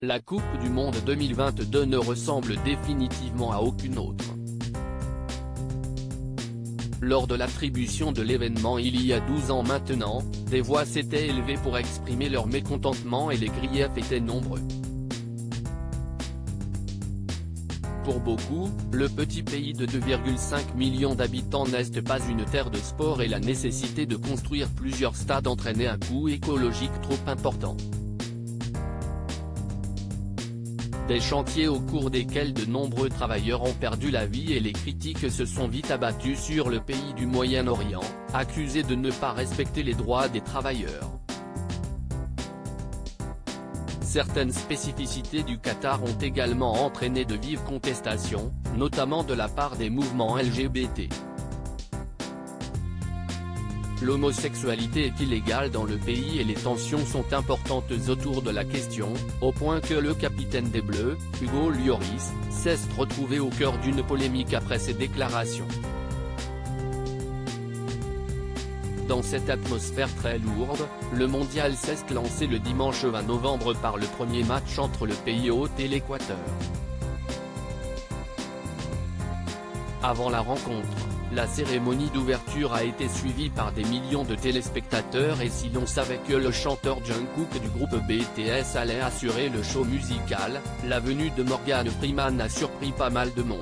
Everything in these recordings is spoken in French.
La Coupe du Monde 2022 ne ressemble définitivement à aucune autre. Lors de l'attribution de l'événement il y a 12 ans maintenant, des voix s'étaient élevées pour exprimer leur mécontentement et les griefs étaient nombreux. Pour beaucoup, le petit pays de 2,5 millions d'habitants n'est pas une terre de sport et la nécessité de construire plusieurs stades entraînait un coût écologique trop important. Des chantiers au cours desquels de nombreux travailleurs ont perdu la vie et les critiques se sont vite abattues sur le pays du Moyen-Orient, accusé de ne pas respecter les droits des travailleurs. Certaines spécificités du Qatar ont également entraîné de vives contestations, notamment de la part des mouvements LGBT. L'homosexualité est illégale dans le pays et les tensions sont importantes autour de la question, au point que le capitaine des Bleus, Hugo Lloris, s'est retrouvé au cœur d'une polémique après ses déclarations. Dans cette atmosphère très lourde, le mondial s'est lancé le dimanche 20 novembre par le premier match entre le pays hôte et l'Équateur. Avant la rencontre, la cérémonie d'ouverture a été suivie par des millions de téléspectateurs et si l'on savait que le chanteur Jungkook du groupe BTS allait assurer le show musical, la venue de Morgan Freeman a surpris pas mal de monde.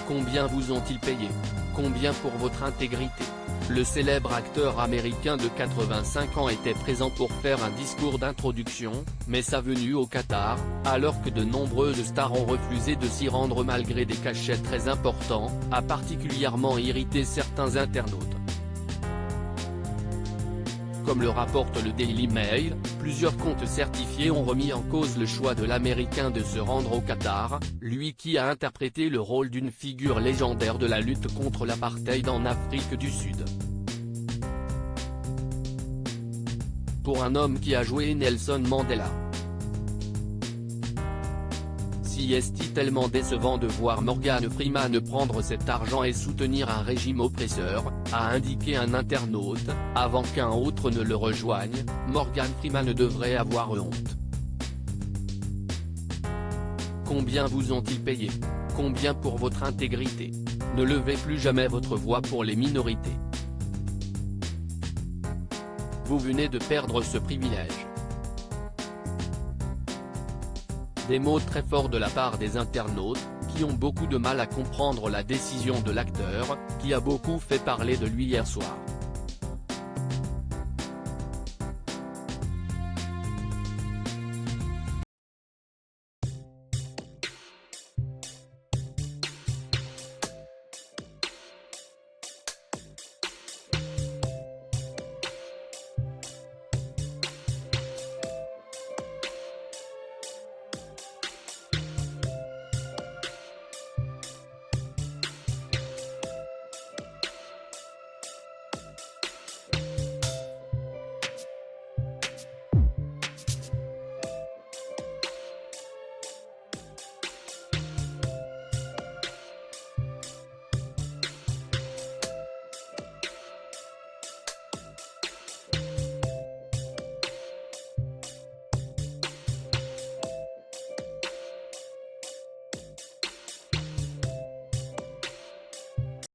Combien vous ont-ils payé? Combien pour votre intégrité? Le célèbre acteur américain de 85 ans était présent pour faire un discours d'introduction, mais sa venue au Qatar, alors que de nombreuses stars ont refusé de s'y rendre malgré des cachets très importants, a particulièrement irrité certains internautes. Comme le rapporte le Daily Mail, plusieurs comptes certifiés ont remis en cause le choix de l'Américain de se rendre au Qatar, lui qui a interprété le rôle d'une figure légendaire de la lutte contre l'apartheid en Afrique du Sud. Pour un homme qui a joué Nelson Mandela. Si est-il tellement décevant de voir Morgan Freeman prendre cet argent et soutenir un régime oppresseur, a indiqué un internaute, avant qu'un autre ne le rejoigne, Morgan Freeman devrait avoir honte. Combien vous ont-ils payé? Combien pour votre intégrité? Ne levez plus jamais votre voix pour les minorités. Vous venez de perdre ce privilège. Des mots très forts de la part des internautes, qui ont beaucoup de mal à comprendre la décision de l'acteur, qui a beaucoup fait parler de lui hier soir.